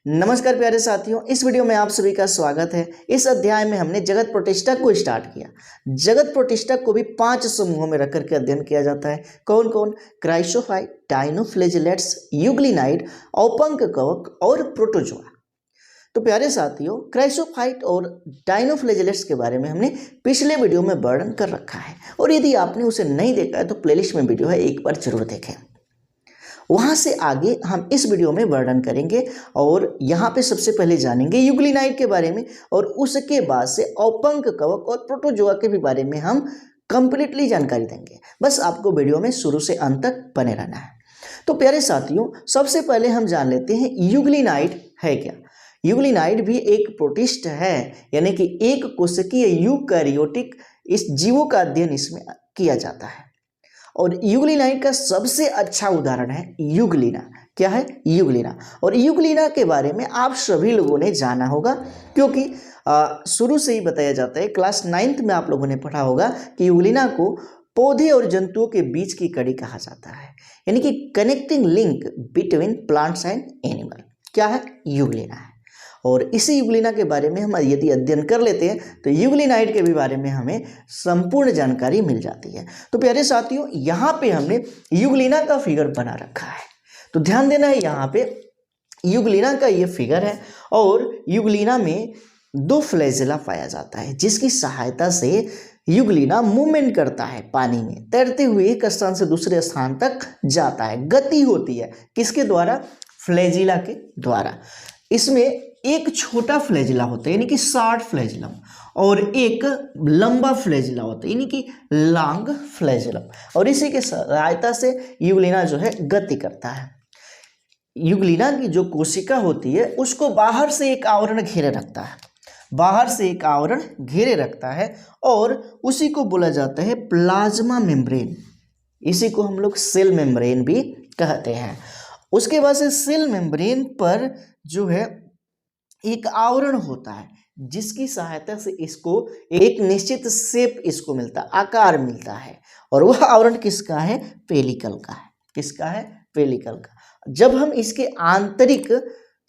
नमस्कार प्यारे साथियों, इस वीडियो में आप सभी का स्वागत है। इस अध्याय में हमने जगत प्रोटिस्टा को स्टार्ट किया। जगत प्रोटिस्टा को भी 5 समूहों में रख करके अध्ययन किया जाता है। कौन कौन? क्राइसोफाइट, डायनोफ्लेजिलेट्स, यूग्लिनाइड, औपंक कवक और प्रोटोजोआ। तो प्यारे साथियों, क्राइसोफाइट और डायनोफ्लेजिलेट्स के बारे में हमने पिछले वीडियो में वर्णन कर रखा है, और यदि आपने उसे नहीं देखा है तो प्लेलिस्ट में वीडियो है, एक बार जरूर देखें। वहां से आगे हम इस वीडियो में वर्णन करेंगे और यहाँ पे सबसे पहले जानेंगे यूग्लिनाइड के बारे में, और उसके बाद से औपंक कवक और प्रोटोजोआ के भी बारे में हम कंप्लीटली जानकारी देंगे। बस आपको वीडियो में शुरू से अंत तक बने रहना है। तो प्यारे साथियों, सबसे पहले हम जान लेते हैं यूग्लिनाइड है क्या। यूग्लिनाइड भी एक प्रोटिस्ट है, यानी कि एक कोशिकीय यूकैरियोटिक इस जीवों का अध्ययन इसमें किया जाता है। और यूग्लिनाइड का सबसे अच्छा उदाहरण है यूग्लिना। क्या है? यूग्लिना। और यूग्लिना के बारे में आप सभी लोगों ने जाना होगा, क्योंकि शुरू से ही बताया जाता है। क्लास 9th में आप लोगों ने पढ़ा होगा कि यूग्लिना को पौधे और जंतुओं के बीच की कड़ी कहा जाता है, यानी कि connecting link between plants and animal. क्या है? यूग्लिना है। और इसी यूग्लिना के बारे में हम यदि अध्ययन कर लेते हैं तो यूग्लिनाइड के भी बारे में हमें संपूर्ण जानकारी मिल जाती है। तो प्यारे साथियों, यहाँ पे हमने यूग्लिना का फिगर बना रखा है, तो ध्यान देना है। यहाँ पे यूग्लिना का ये फिगर है, और यूग्लिना में 2 फ्लैजेला पाया जाता है, जिसकी सहायता से यूग्लिना मूवमेंट करता है, पानी में तैरते हुए एक स्थान से दूसरे स्थान तक जाता है। गति होती है किसके द्वारा? फ्लैजिला के द्वारा। इसमें एक छोटा फ्लैजिला होता है, यानी कि शॉर्ट फ्लैजिलम, और एक लंबा फ्लैजिला होता है, यानी कि लॉन्ग फ्लैजिलम, और इसी के सहायता से यूग्लिना जो है गति करता है। यूग्लिना की जो कोशिका होती है उसको बाहर से एक आवरण घेरे रखता है, बाहर से एक आवरण घेरे रखता है, और उसी को बोला जाता है प्लाज्मा मेम्ब्रेन। इसी को हम लोग सेल मेम्ब्रेन भी कहते हैं। उसके बाद से सेल मेम्ब्रेन पर जो है एक आवरण होता है, जिसकी सहायता से इसको एक निश्चित शेप इसको मिलता है, आकार मिलता है, और वह आवरण किसका है? पेलिकल का है। किसका है? पेलिकल का। जब हम इसके आंतरिक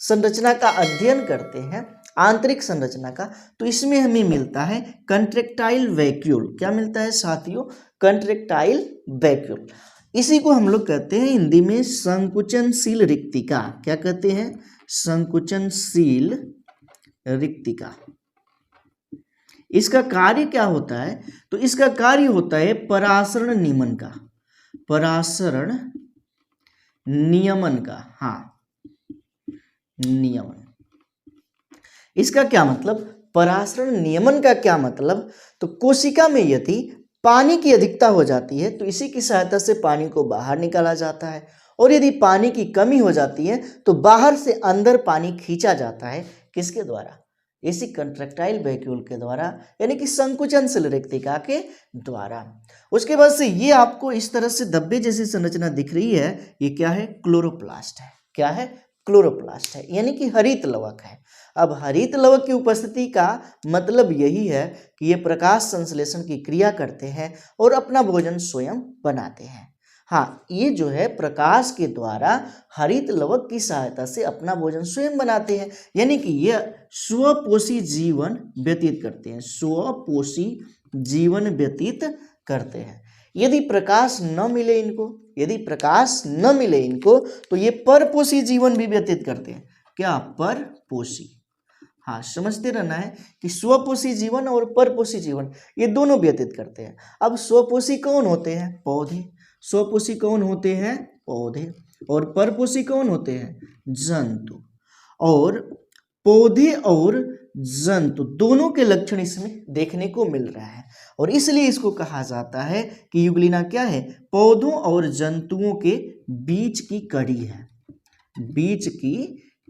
संरचना का अध्ययन करते हैं, आंतरिक संरचना का, तो इसमें हमें मिलता है कंट्रेक्टाइल वैक्यूल। क्या मिलता है साथियों? Contractile vacuole. इसी को हम लोग कहते हैं हिंदी में संकुचनशील रिक्तिका। क्या कहते हैं? संकुचनशील रिक्तिका। इसका कार्य क्या होता है? तो इसका कार्य होता है परासरण नियमन का, परासरण नियमन का। हाँ, नियमन। इसका क्या मतलब? परासरण नियमन का क्या मतलब? तो कोशिका में यदि पानी की अधिकता हो जाती है तो इसी की सहायता से पानी को बाहर निकाला जाता है, और यदि पानी की कमी हो जाती है तो बाहर से अंदर पानी खींचा जाता है। किसके द्वारा? इसी कंट्रेक्टाइल वैक्यूल के द्वारा, यानी कि संकुचनशील रिक्तिका के द्वारा। उसके बाद से ये आपको इस तरह से धब्बे जैसी संरचना दिख रही है, ये क्या है? क्लोरोप्लास्ट है। क्या है? क्लोरोप्लास्ट है, यानी कि हरित लवक है। अब हरित लवक की उपस्थिति का मतलब यही है कि ये प्रकाश संश्लेषण की क्रिया करते हैं और अपना भोजन स्वयं बनाते हैं। हाँ, ये जो है प्रकाश के द्वारा हरित लवक की सहायता से अपना भोजन स्वयं बनाते हैं, यानी कि ये स्वपोषी जीवन व्यतीत करते हैं, स्वपोषी जीवन व्यतीत करते हैं। यदि प्रकाश न मिले इनको, यदि प्रकाश न मिले इनको, तो ये परपोषी जीवन भी व्यतीत करते हैं। क्या? परपोषी। हाँ, समझते रहना है कि स्वपोषी जीवन और परपोषी जीवन ये दोनों व्यतीत करते हैं। अब स्वपोषी कौन होते हैं? पौधे। स्वपोषी कौन होते हैं? पौधे। और परपोषी कौन होते हैं? जंतु। और पौधे और जंतु दोनों के लक्षण इसमें देखने को मिल रहा है, और इसलिए इसको कहा जाता है कि यूग्लिना क्या है? पौधों और जंतुओं के बीच की कड़ी है, बीच की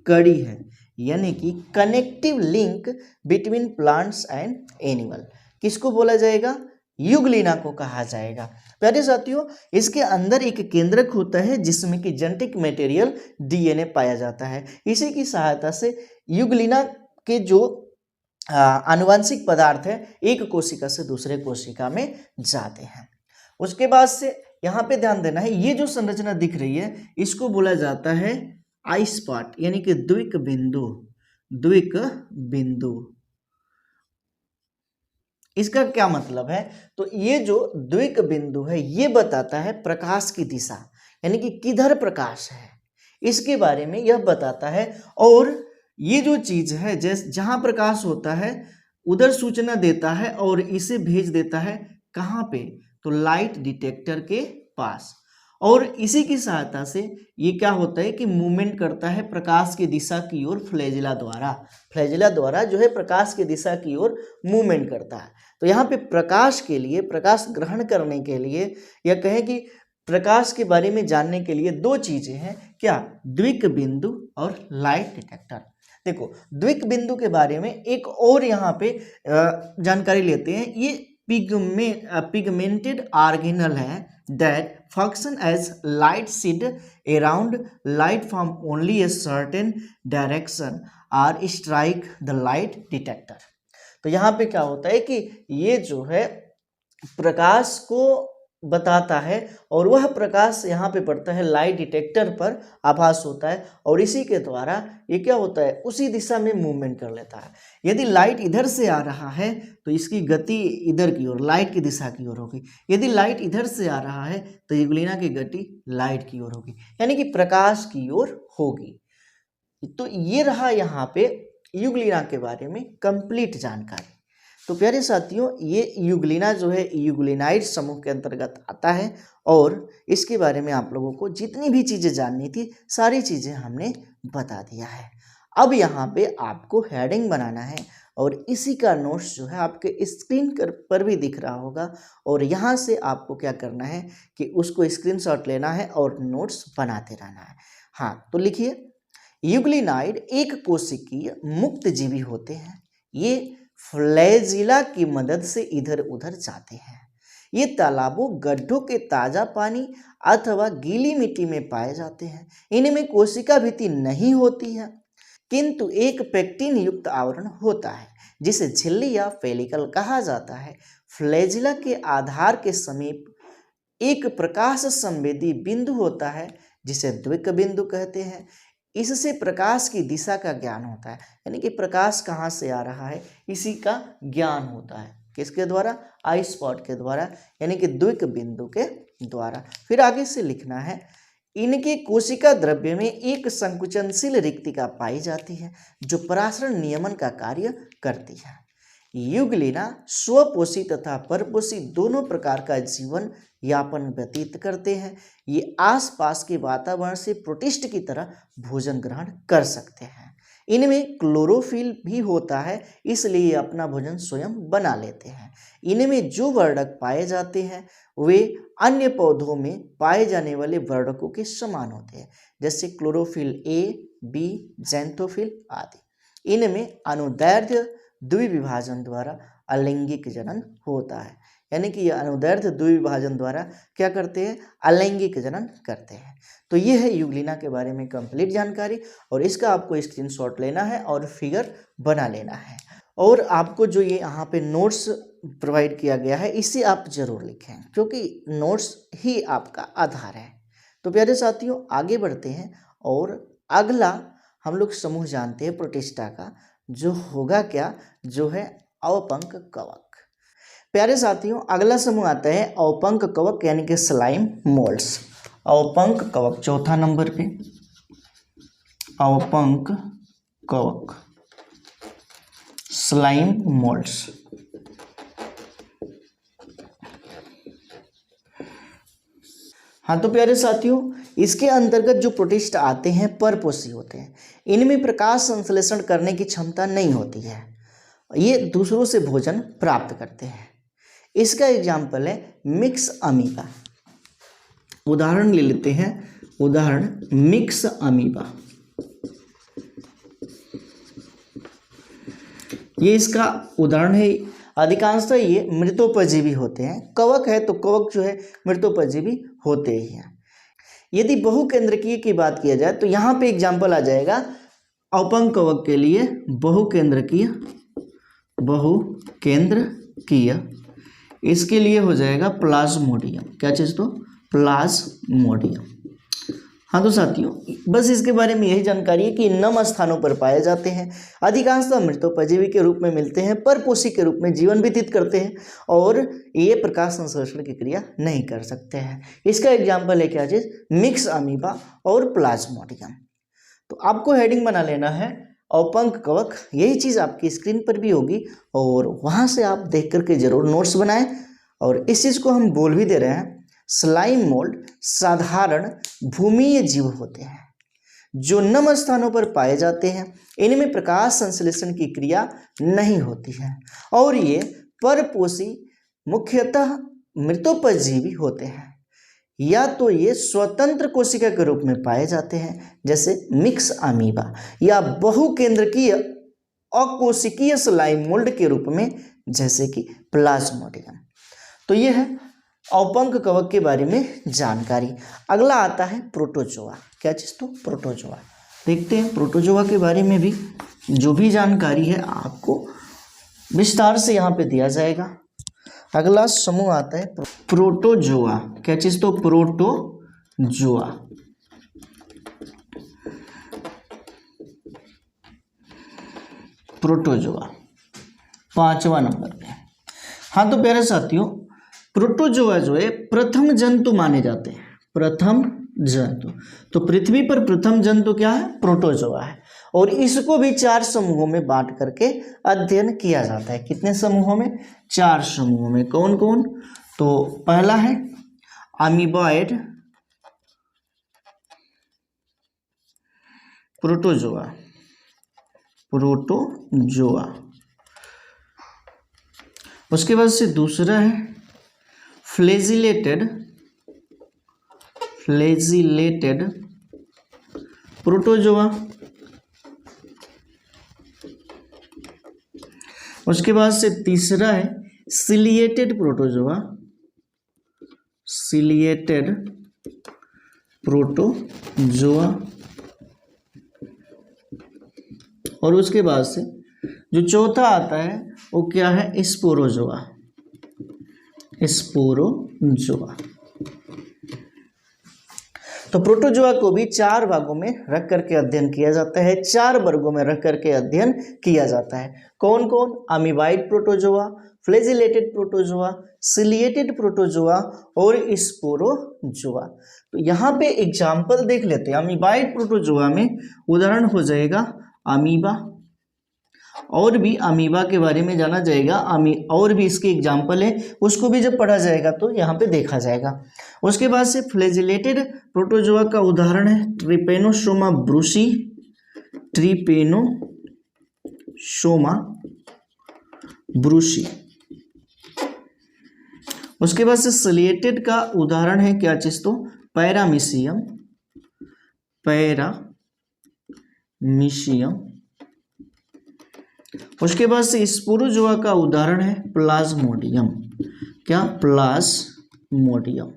कड़ी है, यानी कि connective link between plants and animal. किसको बोला जाएगा? यूग्लिना को कहा जाएगा। प्यारे साथियों, इसके अंदर एक केंद्रक होता है जिसमें कि जेनेटिक मटेरियल डीएनए पाया जाता है। इसी की सहायता से यूग्लिना के जो आनुवंशिक पदार्थ है एक कोशिका से दूसरे कोशिका में जाते हैं। उसके बाद से यहाँ पे ध्यान देना है, ये जो संरचना दिख रही है इसको बोला जाता है आई स्पॉट यानी कि द्विक बिंदु, द्विक बिंदु। इसका क्या मतलब है? तो ये जो द्विक बिंदु है ये बताता है प्रकाश की दिशा, यानी कि किधर प्रकाश है इसके बारे में यह बताता है। और ये जो चीज है जैसे जहां प्रकाश होता है उधर सूचना देता है और इसे भेज देता है कहाँ पे? तो लाइट डिटेक्टर के पास। और इसी की सहायता से ये क्या होता है कि मूवमेंट करता है प्रकाश की दिशा की ओर फ्लैजिला द्वारा। फ्लैजिला द्वारा जो है प्रकाश की दिशा की ओर मूवमेंट करता है। तो यहाँ पे प्रकाश के लिए, प्रकाश ग्रहण करने के लिए, या कहें कि प्रकाश के बारे में जानने के लिए दो चीजें हैं, क्या? द्विक बिंदु और लाइट डिटेक्टर। देखो द्विक बिंदु के बारे में एक और यहाँ पे जानकारी लेते हैं। ये पिगमेंटेड ऑर्गेनल है that function as light shed around light from only a certain direction or strike the light detector। तो यहाँ पे क्या होता है कि ये जो है प्रकाश को बताता है और वह प्रकाश यहाँ पे पड़ता है लाइट डिटेक्टर पर, आभास होता है और इसी के द्वारा ये क्या होता है उसी दिशा में मूवमेंट कर लेता है। यदि लाइट इधर से आ रहा है तो इसकी गति इधर की ओर, लाइट की दिशा की ओर होगी। यदि लाइट इधर से आ रहा है तो यूग्लिना की गति लाइट की ओर होगी, यानी कि प्रकाश की ओर होगी। तो ये रहा यहाँ पे यूग्लिना के बारे में कंप्लीट जानकारी। तो प्यारे साथियों ये यूग्लिना जो है यूग्लिनाइड समूह के अंतर्गत आता है और इसके बारे में आप लोगों को जितनी भी चीज़ें जाननी थी सारी चीज़ें हमने बता दिया है। अब यहाँ पे आपको हेडिंग बनाना है और इसी का नोट्स जो है आपके स्क्रीन पर भी दिख रहा होगा और यहाँ से आपको क्या करना है कि उसको स्क्रीनशॉट लेना है और नोट्स बनाते रहना है। हाँ तो लिखिए, यूग्लिनाइड एक कोशिकीय मुक्त जीवी होते हैं। ये फ्लैजिला की मदद से इधर उधर जाते हैं। ये तालाबों, गड्ढों के ताजा पानी अथवा गीली मिट्टी में पाए जाते हैं। इनमें कोशिका भित्ति नहीं होती है किंतु एक पेक्टिन युक्त आवरण होता है जिसे झिल्ली या फेलिकल कहा जाता है। फ्लैजिला के आधार के समीप एक प्रकाश संवेदी बिंदु होता है जिसे द्विक बिंदु कहते हैं। इससे प्रकाश की दिशा का ज्ञान होता है, यानी कि प्रकाश कहाँ से आ रहा है इसी का ज्ञान होता है। किसके द्वारा? आई स्पॉट के द्वारा, यानी कि द्विक बिंदु के द्वारा। फिर आगे से लिखना है, इनके कोशिका द्रव्य में एक संकुचनशील रिक्तिका पाई जाती है जो परासरण नियमन का कार्य करती है। यूग्लिना स्वपोषी तथा परपोषी दोनों प्रकार का जीवन यापन व्यतीत करते हैं। ये आसपास के वातावरण से प्रोटिस्ट की तरह भोजन ग्रहण कर सकते हैं। इनमें क्लोरोफिल भी होता है इसलिए अपना भोजन स्वयं बना लेते हैं। इनमें जो वर्णक पाए जाते हैं वे अन्य पौधों में पाए जाने वाले वर्णकों के समान होते हैं, जैसे क्लोरोफिल ए, बी, ज़ैंथोफिल आदि। इनमें अनुदैर्ध्य द्विविभाजन द्वारा अलैंगिक जनन होता है, यानी कि यह अनुदैर्ध्य द्विविभाजन द्वारा क्या करते हैं? अलैंगिक जनन करते हैं। तो ये है यूग्लिना के बारे में कंप्लीट जानकारी और इसका आपको स्क्रीनशॉट लेना है और फिगर बना लेना है। और आपको जो ये यहाँ पे नोट्स प्रोवाइड किया गया है इसे आप जरूर लिखें क्योंकि नोट्स ही आपका आधार है। तो प्यारे साथियों आगे बढ़ते हैं और अगला हम लोग समूह जानते हैं प्रोटिस्टा का, जो होगा क्या? जो है अवपंक कवक। प्यारे साथियों अगला समूह आता है अवपंक कवक यानी कि स्लाइम मोल्ड्स। अवपंक कवक चौथा नंबर पे अवपंक कवक स्लाइम मोल्ड्स। हाँ तो प्यारे साथियों इसके अंतर्गत जो प्रोटिस्ट आते हैं परपोषी होते हैं। इनमें प्रकाश संश्लेषण करने की क्षमता नहीं होती है, ये दूसरों से भोजन प्राप्त करते हैं। इसका एग्जाम्पल है मिक्स अमीबा। उदाहरण ले लेते हैं, उदाहरण मिक्स अमीबा। ये इसका उदाहरण है। अधिकांशतः ये मृतोपजीवी होते हैं। कवक है तो कवक जो है मृतोपजीवी होते ही हैं। यदि बहुकेंद्रकीय की बात किया जाए तो यहाँ पे एग्जाम्पल आ जाएगा अवपंक कवक के लिए बहुकेंद्रकीय। बहुकेंद्रकीय इसके लिए हो जाएगा प्लाज्मोडियम। क्या चीज़? तो प्लाज्मोडियम। हाँ तो साथियों, बस इसके बारे में यही जानकारी है कि नम स्थानों पर पाए जाते हैं, अधिकांशतः मृतोपजीवी के रूप में मिलते हैं, परपोषी के रूप में जीवन व्यतीत करते हैं और ये प्रकाश संश्लेषण की क्रिया नहीं कर सकते हैं। इसका एग्जाम्पल है क्या चीज, मिक्स अमीबा और प्लाज्मोडियम। तो आपको हेडिंग बना लेना है औपंक कवक, यही चीज़ आपकी स्क्रीन पर भी होगी और वहाँ से आप देख करके जरूर नोट्स बनाएं। और इस चीज़ को हम बोल भी दे रहे हैं, स्लाइम मोल्ड साधारण भूमिय जीव होते हैं जो नम स्थानों पर पाए जाते हैं। इनमें प्रकाश संश्लेषण की क्रिया नहीं होती है और ये परपोषी मुख्यतः मृतोपजीवी होते हैं, या तो ये स्वतंत्र कोशिका के रूप में पाए जाते हैं जैसे मिक्स अमीबा, या बहुकेंद्रकीय अकोशिकीय स्लाइम मोल्ड के रूप में जैसे कि प्लाज्मोडियम। तो ये है औपंक कवक के बारे में जानकारी। अगला आता है प्रोटोजोआ। क्या चीज़, तो प्रोटोजोआ। देखते हैं प्रोटोजोआ के बारे में भी जो भी जानकारी है आपको विस्तार से यहाँ पे दिया जाएगा। अगला समूह आता है प्रोटोजोआ। क्या चीज़, तो प्रोटोजोआ। प्रोटोजोआ 5वां नंबर पे। हाँ तो प्यारे साथियों, प्रोटोजोआ जो है प्रथम जंतु माने जाते हैं, प्रथम जंतु। तो पृथ्वी पर प्रथम जंतु क्या है, प्रोटोजोआ है। और इसको भी 4 समूहों में बांट करके अध्ययन किया जाता है। कितने समूहों में, 4 समूहों में। कौन कौन, तो पहला है अमीबॉइड प्रोटोजोआ, प्रोटोजोआ। उसके बाद से दूसरा है फ्लैजिलेटेड प्रोटोजोआ। उसके बाद से तीसरा है सिलिएटेड प्रोटोजोआ, सिलिएटेड प्रोटोजोआ। और उसके बाद से जो चौथा आता है वो क्या है, स्पोरोजोआ, स्पोरोजोआ। तो प्रोटोजोआ को भी 4 भागों में रख करके अध्ययन किया जाता है, 4 वर्गों में रख करके अध्ययन किया जाता है। कौन कौन, amoeboid protozoa, flagellated protozoa, ciliated protozoa और स्पोरोजोआ। तो यहाँ पे एग्जाम्पल देख लेते हैं। अमीबाइड प्रोटोजोआ में उदाहरण हो जाएगा अमीबा, और भी अमीबा के बारे में जाना जाएगा। और भी इसके एग्जाम्पल है, उसको भी जब पढ़ा जाएगा तो यहाँ पे देखा जाएगा। उसके बाद से फ्लैजिलेटेड प्रोटोजोआ का उदाहरण है ट्रिपेनोसोमा ब्रूसी, ट्रिपेनोसोमा ब्रूसी। उसके बाद से सिलिएटेड का उदाहरण है क्या चीज, तो पैरामीशियम, पैरामीशियम। उसके बाद से स्पोरोजोआ का उदाहरण है प्लाज्मोडियम। क्या, प्लाज्मोडियम।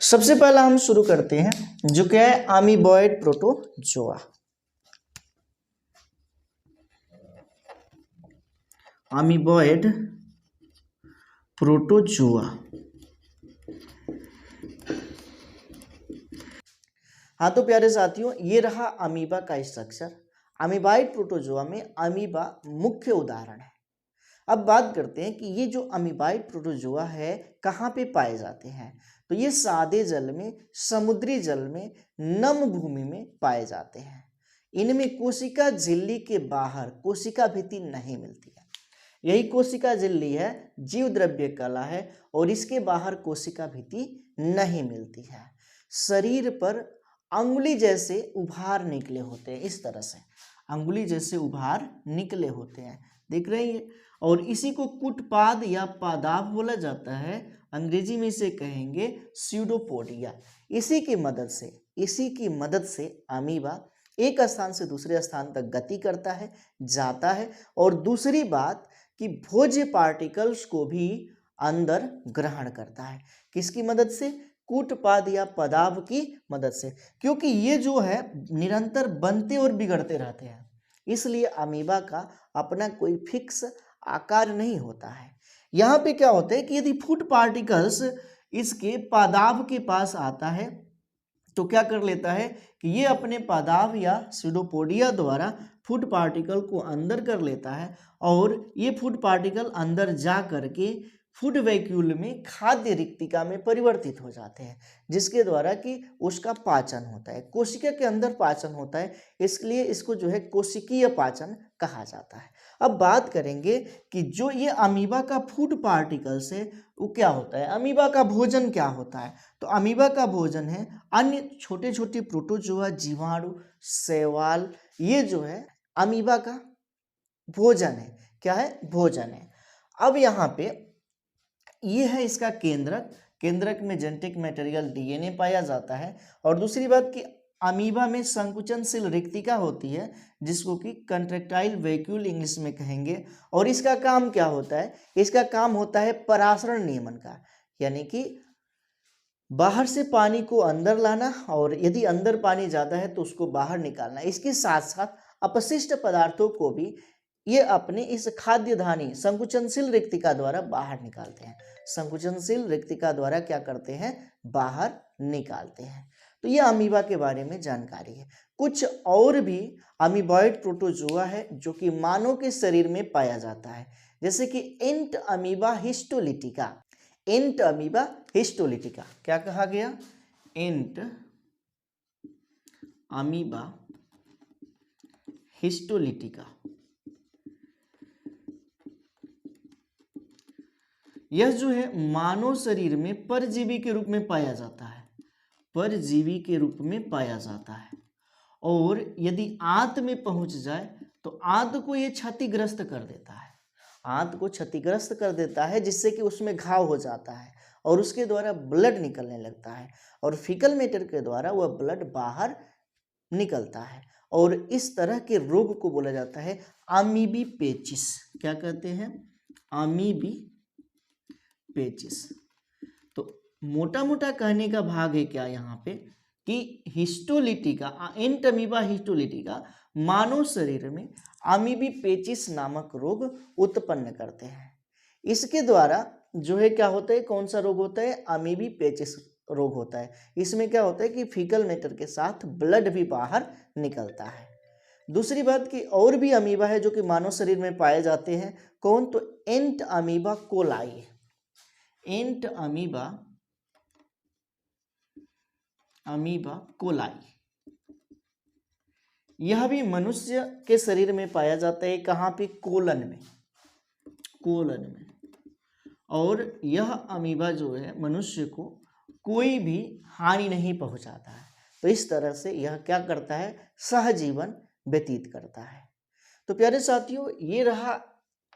सबसे पहला हम शुरू करते हैं जो क्या है, अमीबॉइड प्रोटोजोआ। Amoeboid protozoa. हाँ तो प्यारे साथियों, ये रहा अमीबा का स्ट्रक्चर। अमीबाइड प्रोटोजोआ में अमीबा मुख्य उदाहरण है। अब बात करते हैं कि ये जो अमीबाइड प्रोटोजोआ है कहाँ पे पाए जाते हैं। तो ये सादे जल में, समुद्री जल में, नम भूमि में पाए जाते हैं। इनमें कोशिका झिल्ली के बाहर कोशिका भित्ति नहीं मिलती है। यही कोशिका झिल्ली है, जीव द्रव्य कला है, और इसके बाहर कोशिका भित्ति नहीं मिलती है। शरीर पर अंगुली जैसे उभार निकले होते हैं, इस तरह से अंगुली जैसे उभार निकले होते हैं, देख रहे हैं। और इसी को कुटपाद या पादाप बोला जाता है। अंग्रेजी में इसे कहेंगे स्यूडोपोडिया। इसी की मदद से अमीबा एक स्थान से दूसरे स्थान तक गति करता है, जाता है। और दूसरी बात कि भोज्य पार्टिकल्स को भी अंदर ग्रहण करता है। किसकी मदद से, कूटपाद या पदाब की मदद से। क्योंकि ये जो है निरंतर बनते और बिगड़ते रहते हैं, इसलिए अमीबा का अपना कोई फिक्स आकार नहीं होता है। यहाँ पे क्या होता है कि यदि फूड पार्टिकल्स इसके पादाब के पास आता है तो क्या कर लेता है कि ये अपने पादाब या स्यूडोपोडिया द्वारा फूड पार्टिकल को अंदर कर लेता है और ये फूड पार्टिकल अंदर जा करके फूड वैक्यूल में खाद्य रिक्तिका में परिवर्तित हो जाते हैं, जिसके द्वारा कि उसका पाचन होता है। कोशिका के अंदर पाचन होता है, इसलिए इसको जो है कोशिकीय पाचन कहा जाता है। अब बात करेंगे कि जो ये अमीबा का फूड पार्टिकल्स है वो क्या होता है, अमीबा का भोजन क्या होता है। तो अमीबा का भोजन है अन्य छोटे छोटे प्रोटोजोआ, जीवाणु, शैवाल, ये जो है अमीबा का भोजन है। क्या है? भोजन है। अब यहाँ पे ये है इसका केंद्रक। केंद्रक में जेनेटिक मटेरियल डीएनए पाया जाता है। और दूसरी बात कि अमीबा में संकुचनशील रिक्तिका होती है, जिसको कि कंट्रेक्टाइल वैक्यूल इंग्लिश में कहेंगे। और इसका काम क्या होता है? इसका काम होता है परासरण नियमन का, यानी कि बाहर से पानी को अंदर लाना और यदि अंदर पानी ज़्यादा है तो उसको बाहर निकालना। इसके साथ साथ अपशिष्ट पदार्थों को भी ये अपने इस खाद्यधानी संकुचनशील रिक्तिका द्वारा बाहर निकालते हैं। संकुचनशील रिक्तिका द्वारा क्या करते हैं? बाहर निकालते हैं। तो ये अमीबा के बारे में जानकारी है। कुछ और भी अमीबॉइड प्रोटोजोआ है जो कि मानव के शरीर में पाया जाता है, जैसे कि एंट अमीबा हिस्टोलिटिका। एंट अमीबा हिस्टोलिटिका क्या कहा गया? एंट अमीबा हिस्टोलिटिका। यह जो है मानव शरीर में परजीवी के रूप में पाया जाता है, परजीवी के रूप में पाया जाता है। और यदि आंत में पहुंच जाए तो आंत को ये क्षतिग्रस्त कर देता है, आंत को क्षतिग्रस्त कर देता है, जिससे कि उसमें घाव हो जाता है और उसके द्वारा ब्लड निकलने लगता है और फीकल मैटर के द्वारा वह ब्लड बाहर निकलता है। और इस तरह के रोग को बोला जाता है अमीबी पेचिस। क्या कहते हैं? अमीबी पेचिस। तो मोटा मोटा कहने का भाग है क्या यहाँ पे कि हिस्टोलिटिका, एंट अमीबा हिस्टोलिटिका मानव शरीर में अमीबी पेचिस नामक रोग उत्पन्न करते हैं। इसके द्वारा जो है क्या होता है, कौन सा रोग होता है? अमीबी पेचिस रोग होता है। इसमें क्या होता है कि फीकल मैटर के साथ ब्लड भी बाहर निकलता है। दूसरी बात कि और भी अमीबा है जो कि मानव शरीर में पाए जाते हैं। कौन? तो एंट अमीबा कोलाई। एंट अमीबा, अमीबा कोलाई, यह भी मनुष्य के शरीर में पाया जाता है। कहाँ पे? कोलन में, कोलन में। और यह अमीबा जो है मनुष्य को कोई भी हानि नहीं पहुंचाता है। तो इस तरह से यह क्या करता है? सहजीवन व्यतीत करता है। तो प्यारे साथियों, ये रहा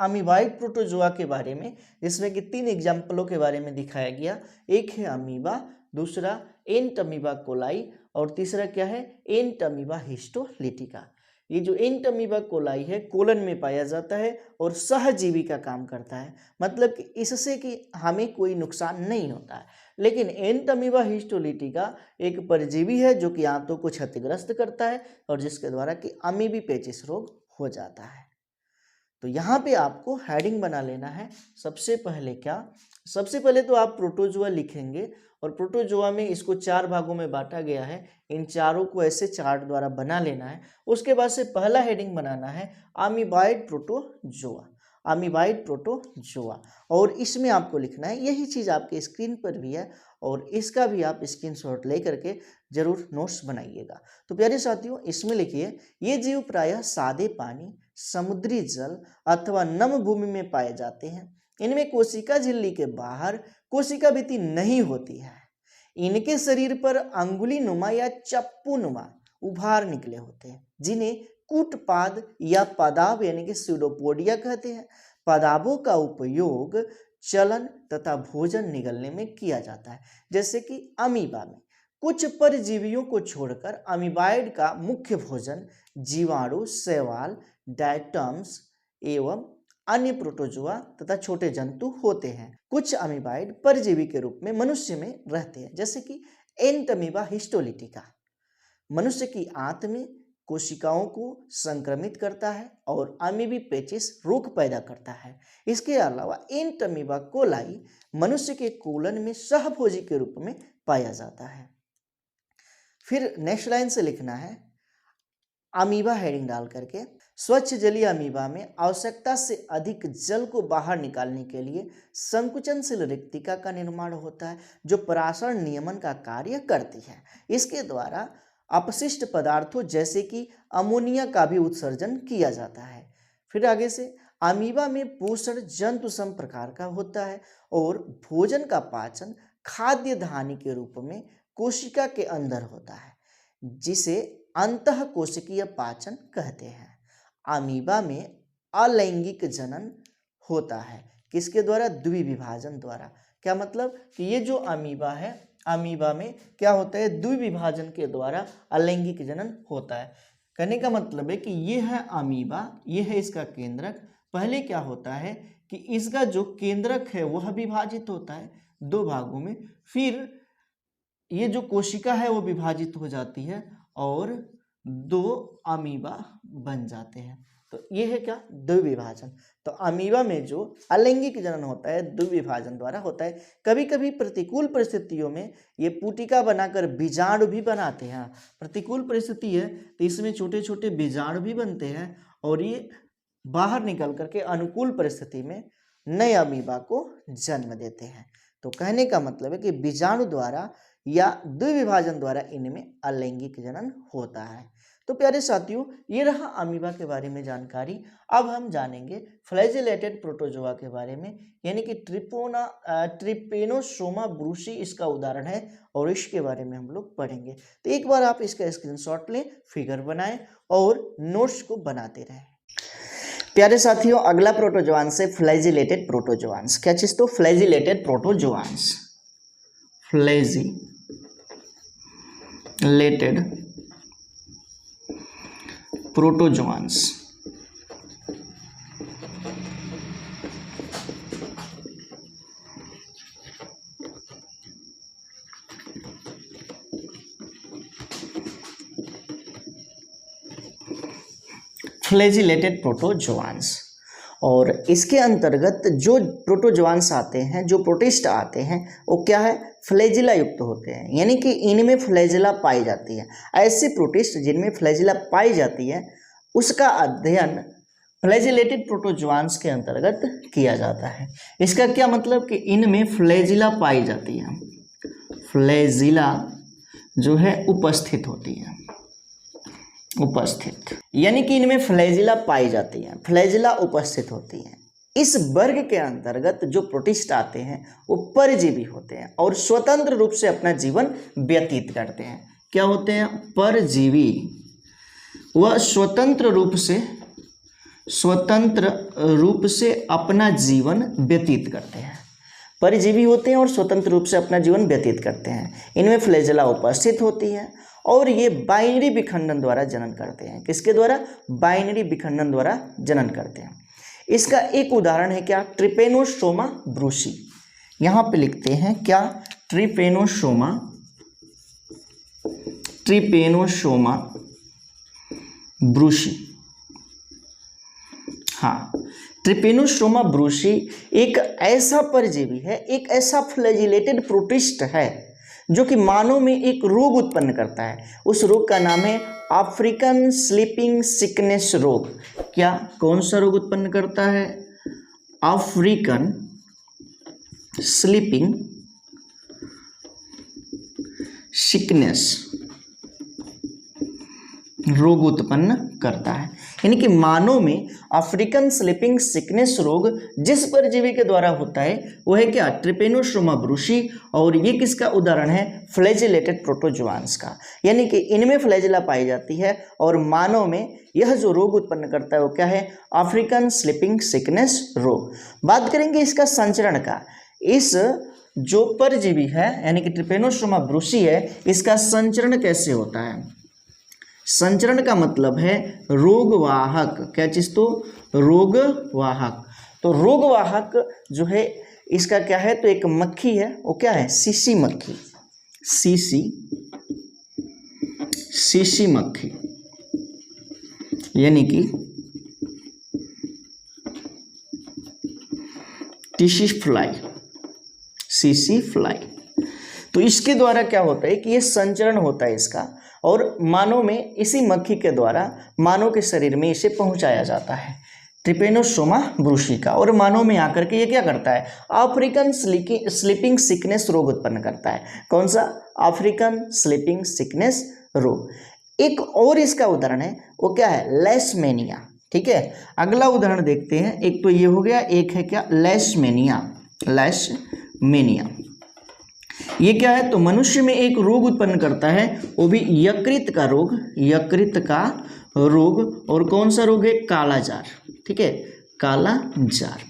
अमीबाइड प्रोटोजोआ के बारे में, जिसमें कि 3 एग्जाम्पलों के बारे में दिखाया गया। एक है अमीबा, दूसरा एंट अमीबा कोलाई और तीसरा क्या है? एंट अमीबा हिस्टोलिटिका। ये जो एंट अमीबा कोलाई है कोलन में पाया जाता है और सहजीवी का काम करता है, मतलब कि इससे कि हमें कोई नुकसान नहीं होता है। लेकिन एंट अमीबा हिस्टोलिटिका एक परजीवी है जो कि आंतों को क्षतिग्रस्त करता है और जिसके द्वारा कि अमीबी पेचिस रोग हो जाता है। तो यहाँ पे आपको हेडिंग बना लेना है। सबसे पहले क्या? सबसे पहले तो आप प्रोटोजोआ लिखेंगे और प्रोटोजोआ में इसको 4 भागों में बांटा गया है। इन चारों को ऐसे चार्ट द्वारा बना लेना है। उसके बाद से पहला हेडिंग बनाना है अमीबाइड प्रोटोजोआ, अमीबाइड प्रोटोजोआ। और इसमें आपको लिखना है, यही चीज़ आपके स्क्रीन पर भी है और इसका भी आप स्क्रीनशॉट ले करके जरूर नोट्स बनाइएगा। तो प्यारे साथियों, इसमें लिखिए, ये जीव प्रायः सादे पानी, समुद्री जल अथवा नम भूमि में पाए जाते हैं। इनमें कोशिका झिल्ली के बाहर कोशिका भित्ति नहीं होती है। इनके शरीर पर अंगुली नुमा या चप्पू नुमा उभार निकले होते हैं, जिन्हें कूटपाद या पादाब यानी कि स्यूडोपोडिया कहते हैं। पादाबों का उपयोग चलन तथा भोजन निगलने में किया जाता है। जैसे कि अमीबा में कुछ परजीवियों को छोड़कर अमीबाइड का मुख्य भोजन जीवाणु, शैवाल, डायटम्स एवं अन्य प्रोटोजोआ तथा छोटे जंतु होते हैं। कुछ अमीबाइड परजीवी के रूप में मनुष्य में रहते हैं, जैसे कि एंट अमीबा हिस्टोलिटिका। मनुष्य की आंत में कोशिकाओं को संक्रमित करता है और अमीबी पेचिस रोग पैदा करता है। इसके अलावा एंटमीबा कोलाई मनुष्य के कोलन में सहभोजी के रूप में पाया जाता है। फिर नेक्स्ट लाइन से लिखना है अमीबा हेडिंग डाल करके। स्वच्छ जलीय अमीबा में आवश्यकता से अधिक जल को बाहर निकालने के लिए संकुचनशील रिक्तिका का निर्माण होता है जो परासरण नियमन का कार्य करती है। इसके द्वारा अपशिष्ट पदार्थों जैसे कि अमोनिया का भी उत्सर्जन किया जाता है। फिर आगे से अमीबा में पोषण जंतु सम प्रकार का होता है और भोजन का पाचन खाद्य धानी के रूप में कोशिका के अंदर होता है जिसे अंतः कोशिकीय पाचन कहते हैं। अमीबा में अलैंगिक जनन होता है किसके द्वारा? द्विविभाजन द्वारा। क्या मतलब कि ये जो अमीबा है, अमीबा में क्या होता है? द्विविभाजन के द्वारा अलैंगिक जनन होता है। कहने का मतलब है कि ये है अमीबा, ये है इसका केंद्रक। पहले क्या होता है कि इसका जो केंद्रक है वह विभाजित होता है दो भागों में, फिर ये जो कोशिका है वो विभाजित हो जाती है और दो अमीबा बन जाते हैं। तो ये है क्या? द्विविभाजन। तो अमीबा में जो अलैंगिक जनन होता है द्विविभाजन द्वारा होता है। कभी कभी प्रतिकूल परिस्थितियों में ये पुटिका बनाकर बीजाणु भी बनाते हैं। प्रतिकूल परिस्थिति है तो इसमें छोटे छोटे बीजाणु भी बनते हैं और ये बाहर निकल करके अनुकूल परिस्थिति में नए अमीबा को जन्म देते हैं। तो कहने का मतलब है कि बीजाणु द्वारा या द्विविभाजन द्वारा इनमें अलैंगिक जनन होता है। तो प्यारे साथियों, ये रहा अमीबा के बारे में जानकारी। अब हम जानेंगे फ्लैजिलेटेड प्रोटोजोआ के बारे में, यानी कि ट्रिपेनोसोमा ब्रूसी इसका उदाहरण है और इसके बारे में हम लोग पढ़ेंगे। तो एक बार आप इसका स्क्रीनशॉट लें, फिगर बनाएं और नोट्स को बनाते रहें। प्यारे साथियों, अगला प्रोटोजोआंस है फ्लैजिलेटेड प्रोटोजोआंस। क्या चीज? तो फ्लैजिलेटेड प्रोटोजोआंस, फ्लैजिलेटेड प्रोटोजोआंस। फ्लैजिलेटेड प्रोटोजोआंस, और इसके अंतर्गत जो प्रोटोजोआंस आते हैं, जो प्रोटिस्ट आते हैं, वो क्या है? फ्लैजिला युक्त होते हैं, यानी कि इनमें फ्लैजिला पाई जाती है। ऐसे प्रोटिस्ट जिनमें फ्लैजिला पाई जाती है उसका अध्ययन फ्लैजिलेटेड प्रोटोजोआंस के अंतर्गत किया जाता है। इसका क्या मतलब कि इनमें फ्लैजिला पाई जाती है, फ्लैजिला जो है उपस्थित होती है, उपस्थित, यानी कि इनमें फ्लैजिला पाई जाती है, फ्लैजिला उपस्थित होती है। इस वर्ग के अंतर्गत जो प्रोटिस्ट आते हैं वो परजीवी होते हैं और स्वतंत्र रूप से अपना जीवन व्यतीत करते हैं। क्या होते हैं? परजीवी। वह स्वतंत्र रूप से अपना जीवन व्यतीत करते हैं। परजीवी होते हैं और स्वतंत्र रूप से अपना जीवन व्यतीत करते हैं। इनमें फ्लैजिला उपस्थित होती है और ये बाइनरी विखंडन द्वारा जनन करते हैं। किसके द्वारा? बाइनरी विखंडन द्वारा जनन करते हैं। इसका एक उदाहरण है क्या? Trypanosoma Brucie. यहाँ पे लिखते हैं क्या? Trypanosoma Brucie. हाँ, ट्रिपेनोसोमा ब्रूसी एक ऐसा परजीवी है, एक ऐसा फ्लैजिलेटेड प्रोटिस्ट है जो कि मानव में एक रोग उत्पन्न करता है। उस रोग का नाम है अफ्रीकन स्लीपिंग सिकनेस रोग। क्या? कौन सा रोग उत्पन्न करता है? अफ्रीकन स्लीपिंग सिकनेस रोग उत्पन्न करता है। यानी कि मानव में अफ्रीकन स्लीपिंग सिकनेस रोग जिस परजीवी के द्वारा होता है वो है क्या? Trypanosoma Brucie. और ये किसका उदाहरण है? फ्लैजिलेटेड प्रोटोजोआंस का। यानी कि इनमें फ्लैजिला पाई जाती है और मानव में यह जो रोग उत्पन्न करता है वो क्या है? अफ्रीकन स्लीपिंग सिकनेस रोग। बात करेंगे इसका संचरण का। इस जो परजीवी है यानी कि ट्रिपेनोसोमा ब्रूसी है, इसका संचरण कैसे होता है? संचरण का मतलब है रोगवाहक। क्या चीज? तो रोगवाहक। तो रोगवाहक जो है इसका क्या है? तो एक मक्खी है, वो क्या है? सीसी मक्खी। सीसी मक्खी। यानी कि टिश्यू फ्लाई, सीसी फ्लाई। तो इसके द्वारा क्या होता है कि ये संचरण होता है इसका, और मानव में इसी मक्खी के द्वारा मानव के शरीर में इसे पहुंचाया जाता है, ट्रिपेनोसोमा ब्रूसी का। और मानव में आकर के ये क्या करता है, अफ्रीकन स्लीपिंग सिकनेस रोग उत्पन्न करता है। कौन सा? अफ्रीकन स्लीपिंग सिकनेस रोग। एक और इसका उदाहरण है, वो क्या है? लेशमेनिया। ठीक है, अगला उदाहरण देखते हैं। एक तो ये हो गया, एक है क्या? लेशमेनिया। लेशमेनिया ये क्या है? तो मनुष्य में एक रोग उत्पन्न करता है, वो भी यकृत का रोग। यकृत का रोग। और कौन सा रोग है? कालाजार। ठीक है, कालाजार।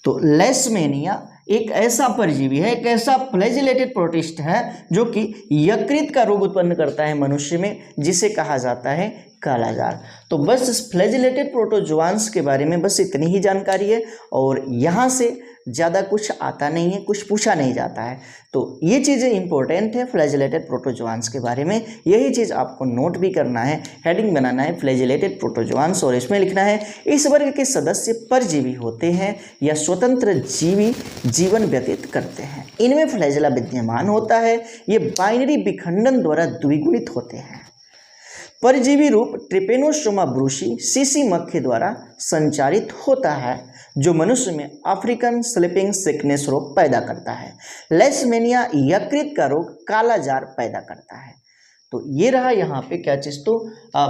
तो लेशमेनिया एक ऐसा परजीवी है, एक ऐसा फ्लैजिलेटेड प्रोटिस्ट है जो कि यकृत का रोग उत्पन्न करता है मनुष्य में, जिसे कहा जाता है कालाजार। तो बस इस फ्लैजिलेटेड प्रोटोजोआन्स के बारे में बस इतनी ही जानकारी है, और यहाँ से ज़्यादा कुछ आता नहीं है, कुछ पूछा नहीं जाता है। तो ये चीज़ें इंपॉर्टेंट है फ्लैजिलेटेड प्रोटोजोआन्स के बारे में। यही चीज़ आपको नोट भी करना है, हेडिंग बनाना है फ्लैजिलेटेड प्रोटोजोआन्स, और इसमें लिखना है इस वर्ग के सदस्य परजीवी होते हैं या स्वतंत्र जीवी जीवन व्यतीत करते हैं। इनमें फ्लैजिला विद्यमान होता है, ये बाइनरी विखंडन द्वारा द्विगुणित होते हैं। परजीवी रूप ट्रिपेनोसोमा ब्रूसी सीसी मक्खी द्वारा संचारित होता है, जो मनुष्य में अफ्रीकन स्लीपिंग सिकनेस रोग पैदा करता है। लेशमेनिया यकृत का रोग कालाजार पैदा करता है। तो ये रहा यहाँ पे क्या चीज़? तो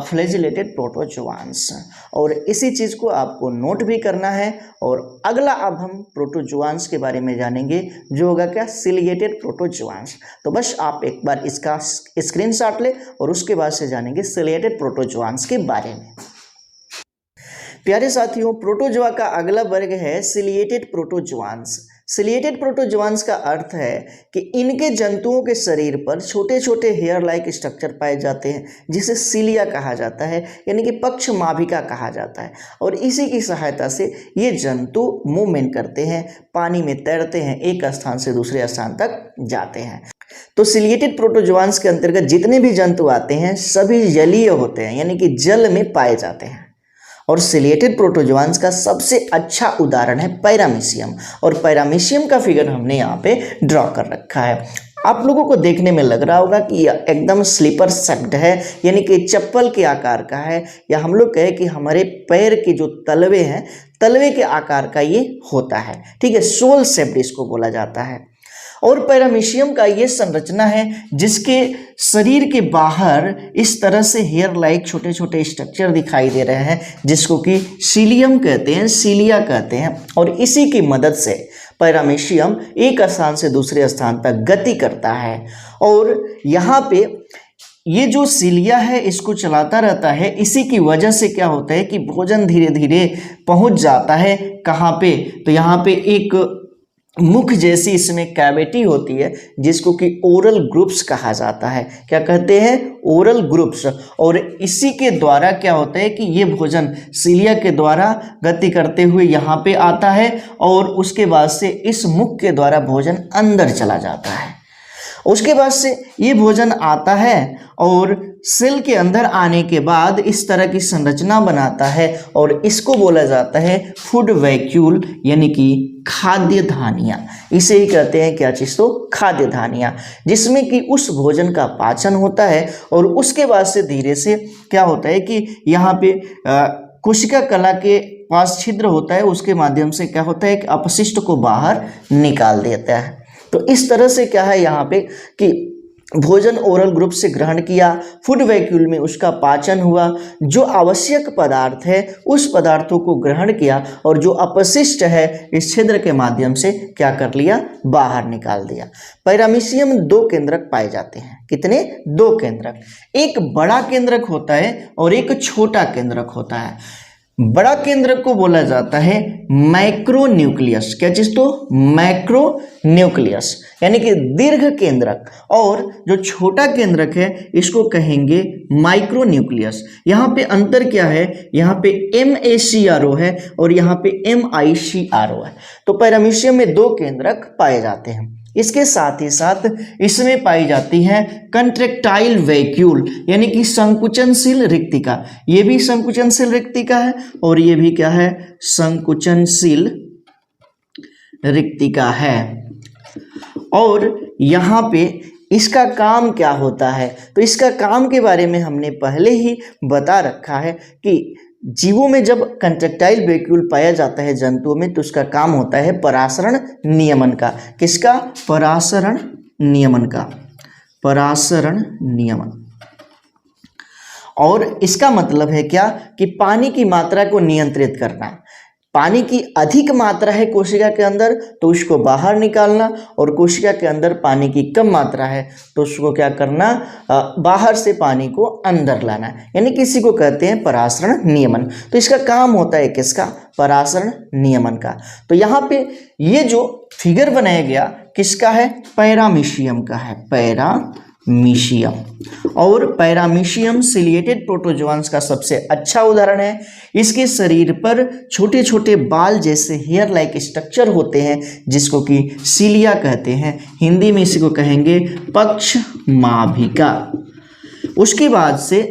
फ्लैजिलेटेड प्रोटोजोआन्स, और इसी चीज़ को आपको नोट भी करना है। और अगला अब हम प्रोटोजोआन्स के बारे में जानेंगे, जो होगा क्या? सिलिएटेड प्रोटोजोआन्स। तो बस आप एक बार इसका स्क्रीनशॉट ले, और उसके बाद से जानेंगे सिलिएटेड प्रोटोजोआन्स के बारे में। प्यारे साथियों, प्रोटोजोआ का अगला वर्ग है सिलिएटेड प्रोटोजोआन्स। सिलिएटेड प्रोटोजोआन्स का अर्थ है कि इनके जंतुओं के शरीर पर छोटे छोटे हेयर लाइक स्ट्रक्चर पाए जाते हैं, जिसे सिलिया कहा जाता है, यानी कि पक्ष माभिका कहा जाता है। और इसी की सहायता से ये जंतु मूवमेंट करते हैं, पानी में तैरते हैं, एक स्थान से दूसरे स्थान तक जाते हैं। तो सिलिएटेड प्रोटोजोआन्स के अंतर्गत जितने भी जंतु आते हैं सभी जलीय होते हैं, यानी कि जल में पाए जाते हैं। और सिलिएटेड प्रोटोजोआन्स का सबसे अच्छा उदाहरण है पैरामीशियम, और पैरामीशियम का फिगर हमने यहाँ पे ड्रॉ कर रखा है। आप लोगों को देखने में लग रहा होगा कि यह एकदम स्लीपर शेप्ड है, यानी कि चप्पल के आकार का है, या हम लोग कहें कि हमारे पैर के जो तलवे हैं, तलवे के आकार का ये होता है। ठीक है, सोल शेप्ड इसको बोला जाता है। और पैरामीशियम का ये संरचना है जिसके शरीर के बाहर इस तरह से हेयर लाइक छोटे छोटे स्ट्रक्चर दिखाई दे रहे हैं, जिसको कि सीलियम कहते हैं, सीलिया कहते हैं। और इसी की मदद से पैरामीशियम एक स्थान से दूसरे स्थान तक गति करता है। और यहाँ पे ये जो सीलिया है इसको चलाता रहता है। इसी की वजह से क्या होता है कि भोजन धीरे धीरे पहुँच जाता है कहाँ पे? तो यहाँ पे एक मुख जैसी इसमें कैविटी होती है, जिसको कि ओरल ग्रुप्स कहा जाता है। क्या कहते हैं? Oral groups. और इसी के द्वारा क्या होता है कि ये भोजन सीलिया के द्वारा गति करते हुए यहाँ पे आता है, और उसके बाद से इस मुख के द्वारा भोजन अंदर चला जाता है। उसके बाद से ये भोजन आता है और सेल के अंदर आने के बाद इस तरह की संरचना बनाता है, और इसको बोला जाता है फूड वैक्यूल, यानी कि खाद्य धानियाँ। इसे ही कहते हैं क्या चीज़? तो खाद्य धानियाँ, जिसमें कि उस भोजन का पाचन होता है। और उसके बाद से धीरे से क्या होता है कि यहाँ पे कोशिका कला के पास छिद्र होता है, उसके माध्यम से क्या होता है कि अपशिष्ट को बाहर निकाल देता है। तो इस तरह से क्या है यहाँ पे कि भोजन ओरल ग्रुप से ग्रहण किया, फूड वैक्यूल में उसका पाचन हुआ, जो आवश्यक पदार्थ है उस पदार्थों को ग्रहण किया, और जो अपशिष्ट है इस छिद्र के माध्यम से क्या कर लिया? बाहर निकाल दिया। पैरामीशियम 2 केंद्रक पाए जाते हैं। कितने? 2 केंद्रक। एक बड़ा केंद्रक होता है और एक छोटा केंद्रक होता है। बड़ा केंद्रक को बोला जाता है मैक्रोन्यूक्लियस। क्या चीज? तो मैक्रोन्यूक्लियस, यानी कि दीर्घ केंद्रक। और जो छोटा केंद्रक है इसको कहेंगे माइक्रोन्यूक्लियस। यहाँ पे अंतर क्या है? यहाँ पे MACRO है और यहाँ पे MICRO है। तो पैरामीशियम में 2 केंद्रक पाए जाते हैं। इसके साथ ही साथ इसमें पाई जाती है कंट्रेक्टाइल वैक्यूल यानी कि संकुचनशील रिक्तिका। ये भी संकुचनशील रिक्तिका है और ये भी क्या है, संकुचनशील रिक्तिका है। और यहाँ पे इसका काम क्या होता है, तो इसका काम के बारे में हमने पहले ही बता रखा है कि जीवों में जब कंट्रेक्टाइल वैक्यूल पाया जाता है जंतुओं में, तो उसका काम होता है परासरण नियमन का। किसका? परासरण नियमन का, परासरण नियमन। और इसका मतलब है क्या कि पानी की मात्रा को नियंत्रित करना। पानी की अधिक मात्रा है कोशिका के अंदर तो उसको बाहर निकालना, और कोशिका के अंदर पानी की कम मात्रा है तो उसको क्या करना, बाहर से पानी को अंदर लाना, यानी किसी को कहते हैं परासरण नियमन। तो इसका काम होता है किसका? परासरण नियमन का। तो यहाँ पे ये जो फिगर बनाया गया किसका है? पैरामीशियम का है, पैरामीशियम। और पैरामीशियम सिलिएटेड प्रोटोजोआंस का सबसे अच्छा उदाहरण है। इसके शरीर पर छोटे छोटे बाल जैसे हेयर लाइक स्ट्रक्चर होते हैं जिसको कि सिलिया कहते हैं, हिंदी में इसी को कहेंगे पक्षमाभिका। उसके बाद से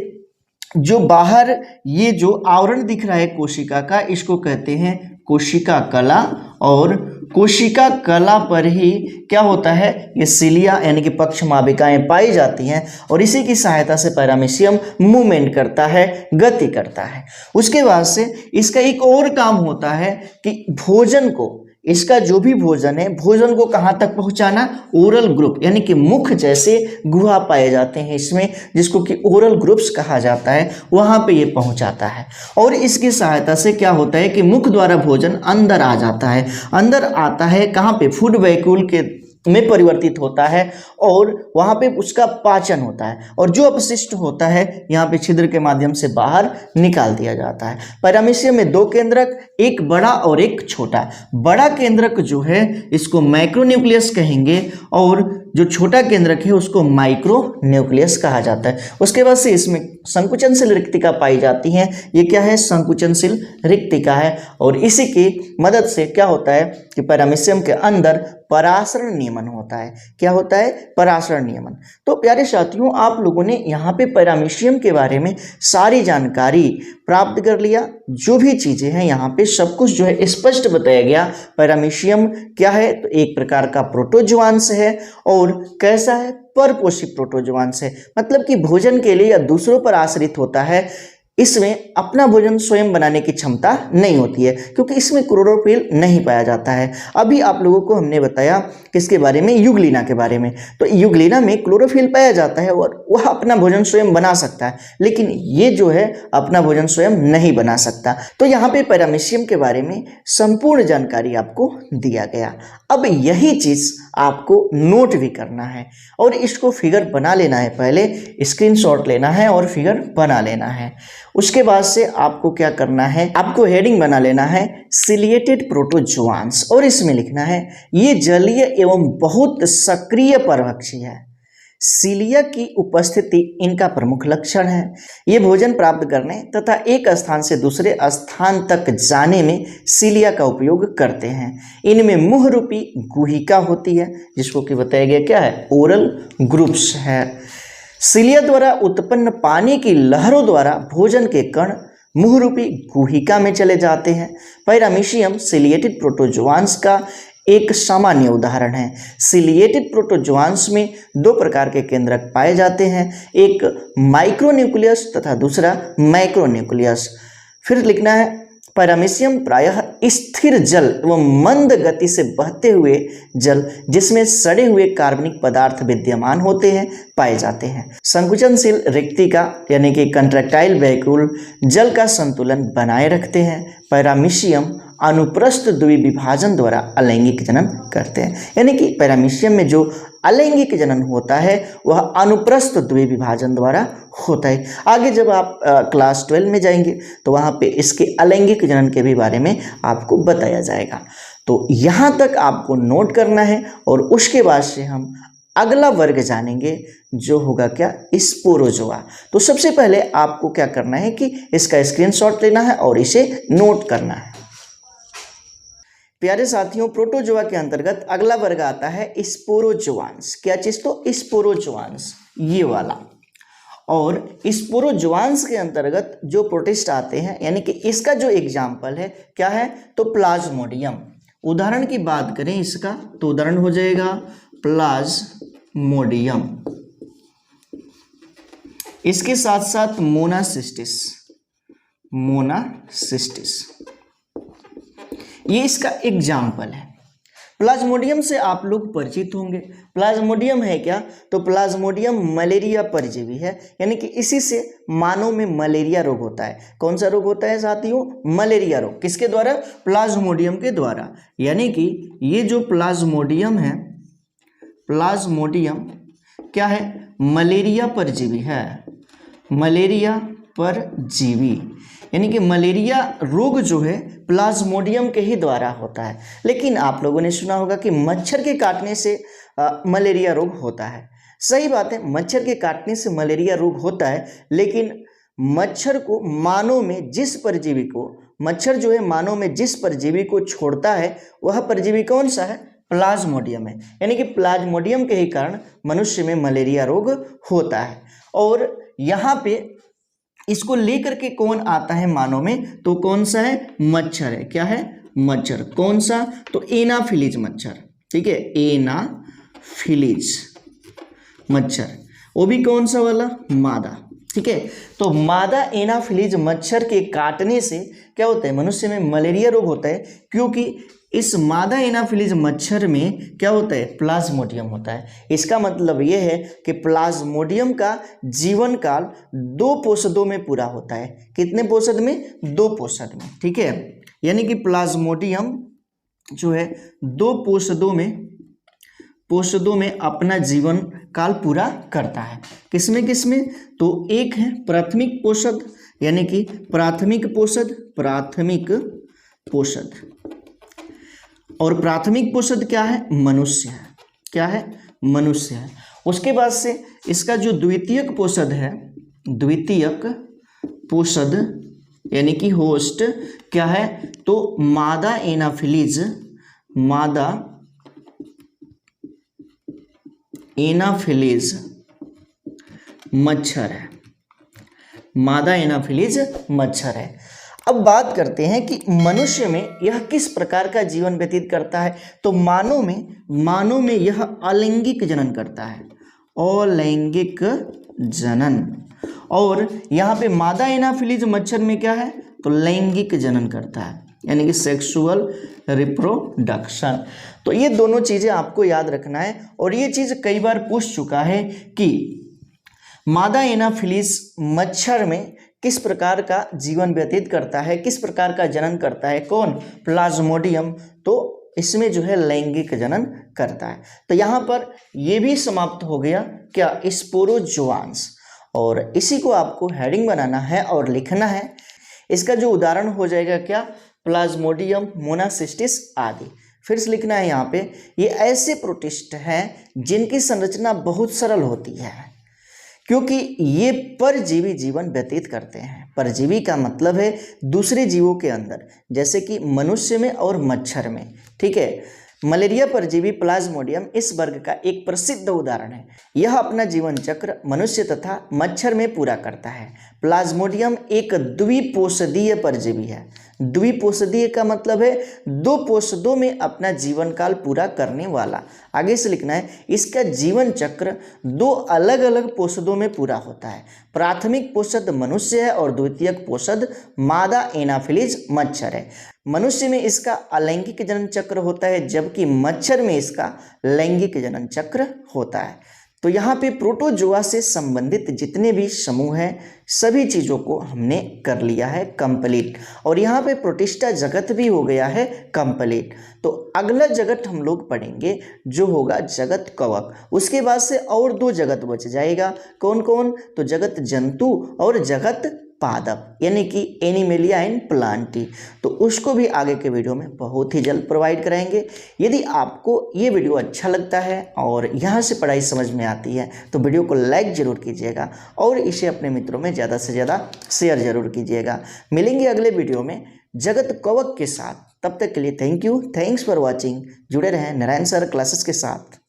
जो बाहर ये जो आवरण दिख रहा है कोशिका का, इसको कहते हैं कोशिका कला। और कोशिका कला पर ही क्या होता है, ये सिलिया यानी कि पक्षमाभिकाएं पाई जाती हैं और इसी की सहायता से पैरामीशियम मूवमेंट करता है, गति करता है। उसके बाद से इसका एक और काम होता है कि भोजन को, इसका जो भी भोजन है, भोजन को कहाँ तक पहुँचाना? ओरल ग्रुप, यानी कि मुख जैसे गुहा पाए जाते हैं इसमें जिसको कि ओरल ग्रुप्स कहा जाता है, वहाँ पे ये पहुँचाता है। और इसकी सहायता से क्या होता है कि मुख द्वारा भोजन अंदर आ जाता है, अंदर आता है कहाँ पे? फूड वैक्यूल के में परिवर्तित होता है और वहाँ पे उसका पाचन होता है और जो अपशिष्ट होता है यहाँ पे छिद्र के माध्यम से बाहर निकाल दिया जाता है। पैरामीशियम में दो केंद्रक, एक बड़ा और एक छोटा। बड़ा केंद्रक जो है इसको मैक्रोन्यूक्लियस कहेंगे और जो छोटा केंद्रक है उसको माइक्रो न्यूक्लियस कहा जाता है। उसके बाद से इसमें संकुचनशील रिक्तिका पाई जाती हैं। ये क्या है? संकुचनशील रिक्तिका है। और इसी की मदद से क्या होता है कि पैरामीशियम के अंदर परासरण नियमन होता है। क्या होता है? परासरण नियमन। तो प्यारे साथियों, आप लोगों ने यहाँ पे पैरामीशियम के बारे में सारी जानकारी प्राप्त कर लिया। जो भी चीज़ें हैं यहाँ पे सब कुछ जो है स्पष्ट बताया गया। पैरामीशियम क्या है? तो एक प्रकार का प्रोटोजोआंस है। और कैसा है? परपोषी प्रोटोजोआंस है, मतलब कि भोजन के लिए या दूसरों पर आश्रित होता है। इसमें अपना भोजन स्वयं बनाने की क्षमता नहीं होती है क्योंकि इसमें क्लोरोफिल नहीं पाया जाता है। अभी आप लोगों को हमने बताया किसके बारे में? यूग्लिना के बारे में। तो यूग्लिना में क्लोरोफिल पाया जाता है और वह अपना भोजन स्वयं बना सकता है, लेकिन ये जो है अपना भोजन स्वयं नहीं बना सकता। तो यहाँ पे पैरामीशियम के बारे में संपूर्ण जानकारी आपको दिया गया। अब यही चीज़ आपको नोट भी करना है और इसको फिगर बना लेना है। पहले स्क्रीनशॉट लेना है और फिगर बना लेना है। उसके बाद से आपको क्या करना है? आपको हेडिंग बना लेना है सिलिएटेड प्रोटोजोआंस और इसमें लिखना है ये जलीय एवं बहुत सक्रिय परभक्षी है। सिलिया की उपस्थिति इनका प्रमुख लक्षण है। ये भोजन प्राप्त करने तथा एक स्थान से दूसरे स्थान तक जाने में सिलिया का उपयोग करते हैं। इनमें मुंह रूपी गुहिका होती है जिसको कि बताया गया क्या है? ओरल ग्रुप्स है। सिलिया द्वारा उत्पन्न पानी की लहरों द्वारा भोजन के कण मुंह रूपी गुहिका में चले जाते हैं। पैरामीशियम सिलिएटेड प्रोटोजोआंस का एक सामान्य उदाहरण है। सिलिएटेड प्रोटोजोआंस में दो प्रकार के केंद्रक पाए जाते हैं, एक माइक्रोन्यूक्लियस तथा दूसरा मैक्रोन्यूक्लियस। फिर लिखना है पैरामीशियम प्रायः स्थिर जल एवं मंद गति से बहते हुए जल जिसमें सड़े हुए कार्बनिक पदार्थ विद्यमान होते हैं पाए जाते हैं। संकुचनशील रिक्तिका यानी कि कंट्रैक्टाइल वैक्यूल जल का संतुलन बनाए रखते हैं। पैरामीशियम अनुप्रस्थ द्विविभाजन द्वारा अलैंगिक जनन करते हैं, यानी कि पैरामीशियम में जो अलैंगिक जनन होता है वह अनुप्रस्थ द्विविभाजन द्वारा होता है। आगे जब आप क्लास 12 में जाएंगे तो वहाँ पे इसके अलैंगिक जनन के भी बारे में आपको बताया जाएगा। तो यहाँ तक आपको नोट करना है और उसके बाद से हम अगला वर्ग जानेंगे जो होगा क्या? स्पोरोजोआ। तो सबसे पहले आपको क्या करना है कि इसका स्क्रीनशॉट लेना है और इसे नोट करना है। प्यारे साथियों, प्रोटोजोआ के अंतर्गत अगला वर्ग आता है स्पोरोजोआंस। क्या चीज? तो स्पोरोजोआंस, ये वाला। और स्पोरोजोआंस के अंतर्गत जो प्रोटिस्ट आते हैं, यानी कि इसका जो एग्जाम्पल है क्या है? तो प्लाज्मोडियम। उदाहरण की बात करें इसका तो उदाहरण हो जाएगा प्लाज्मोडियम। इसके साथ साथ मोनासिस्टिस, मोनासिस्टिस ये इसका एग्जाम्पल है। प्लाज्मोडियम से आप लोग परिचित होंगे। प्लाज्मोडियम है क्या? तो प्लाज्मोडियम मलेरिया परजीवी है, यानी कि इसी से मानव में मलेरिया रोग होता है। कौन सा रोग होता है साथियों? मलेरिया रोग। किसके द्वारा? प्लाज्मोडियम के द्वारा। यानी कि ये जो प्लाज्मोडियम है, प्लाज्मोडियम क्या है? मलेरिया परजीवी है, मलेरिया परजीवी। यानी कि मलेरिया रोग जो है प्लाज्मोडियम के ही द्वारा होता है। लेकिन आप लोगों ने सुना होगा कि मच्छर के काटने से मलेरिया रोग होता है। सही बात है, मच्छर के काटने से मलेरिया रोग होता है, लेकिन मच्छर को मानव में जिस परजीवी को, मच्छर जो है मानव में जिस परजीवी को छोड़ता है वह परजीवी कौन सा है? प्लाज्मोडियम है। यानी कि प्लाज्मोडियम के ही कारण मनुष्य में मलेरिया रोग होता है। और यहाँ पे इसको लेकर के कौन आता है मानव में? तो कौन सा है? मच्छर है। क्या है? मच्छर। कौन सा? तो एनाफिलीज मच्छर। ठीक है, एनाफिलीज मच्छर। वो भी कौन सा वाला? मादा। ठीक है, तो मादा एनाफिलीज मच्छर के काटने से क्या होता है? मनुष्य में मलेरिया रोग होता है, क्योंकि इस मादा एनाफिलीज मच्छर में क्या होता है? प्लाज्मोडियम होता है। इसका मतलब यह है कि प्लाज्मोडियम का जीवन काल 2 पोषदों में पूरा होता है। कितने पोषद में? 2 पोषद में। ठीक है, यानी कि प्लाज्मोडियम जो है 2 पोषदों में अपना जीवन काल पूरा करता है। किसमें किसमें? तो एक है प्राथमिक पोषद, यानी कि प्राथमिक पोषद, प्राथमिक पोषद। और प्राथमिक पोषद क्या है? मनुष्य है। क्या है? मनुष्य है। उसके बाद से इसका जो द्वितीयक पोषद है, द्वितीयक पोषद यानी कि होस्ट क्या है? तो मादा एनाफिलीज, मादा एनाफिलीज मच्छर है, मादा एनाफिलीज मच्छर है। अब बात करते हैं कि मनुष्य में यह किस प्रकार का जीवन व्यतीत करता है। तो मानव में यह अलैंगिक जनन करता है, अलैंगिक जनन। और यहाँ पे मादा एनाफिलीज मच्छर में क्या है? तो लैंगिक जनन करता है, यानी कि सेक्सुअल रिप्रोडक्शन। तो ये दोनों चीज़ें आपको याद रखना है। और ये चीज़ कई बार पूछ चुका है कि मादा एनाफिलीज मच्छर में किस प्रकार का जीवन व्यतीत करता है, किस प्रकार का जनन करता है? कौन? प्लाज्मोडियम। तो इसमें जो है लैंगिक जनन करता है। तो यहाँ पर ये भी समाप्त हो गया क्या? स्पोरोजोआंस। और इसी को आपको हेडिंग बनाना है और लिखना है। इसका जो उदाहरण हो जाएगा क्या? प्लाज्मोडियम, मोनासिस्टिस आदि। फिर से लिखना है यहाँ पे, ये ऐसे प्रोटिस्ट हैं जिनकी संरचना बहुत सरल होती है, क्योंकि ये परजीवी जीवन व्यतीत करते हैं। परजीवी का मतलब है दूसरे जीवों के अंदर, जैसे कि मनुष्य में और मच्छर में। ठीक है, मलेरिया परजीवी प्लाज्मोडियम इस वर्ग का एक प्रसिद्ध उदाहरण है। यह अपना जीवन चक्र मनुष्य तथा मच्छर में पूरा करता है। प्लाज्मोडियम एक द्विपोषदीय परजीवी है। द्विपोषदीय का मतलब है 2 पोषदों में अपना जीवन काल पूरा करने वाला। आगे से लिखना है, इसका जीवन चक्र 2 अलग अलग पोषदों में पूरा होता है। प्राथमिक पोषद मनुष्य है और द्वितीयक पोषद मादा एनाफिलीज मच्छर है। मनुष्य में इसका अलैंगिक जनन चक्र होता है, जबकि मच्छर में इसका लैंगिक जनन चक्र होता है। तो यहाँ पे प्रोटोजोआ से संबंधित जितने भी समूह हैं सभी चीज़ों को हमने कर लिया है कंप्लीट। और यहाँ पे प्रोटिस्टा जगत भी हो गया है कंप्लीट। तो अगला जगत हम लोग पढ़ेंगे जो होगा जगत कवक। उसके बाद से और 2 जगत बच जाएगा। कौन कौन? तो जगत जंतु और जगत पादप, यानी कि एनिमेलिया एंड प्लांटी। तो उसको भी आगे के वीडियो में बहुत ही जल्द प्रोवाइड कराएंगे। यदि आपको ये वीडियो अच्छा लगता है और यहाँ से पढ़ाई समझ में आती है तो वीडियो को लाइक ज़रूर कीजिएगा और इसे अपने मित्रों में ज़्यादा से ज़्यादा शेयर ज़रूर कीजिएगा। मिलेंगे अगले वीडियो में जगत कवक के साथ। तब तक के लिए thank you, thanks for watching. जुड़े रहें नारायण सर क्लासेस के साथ।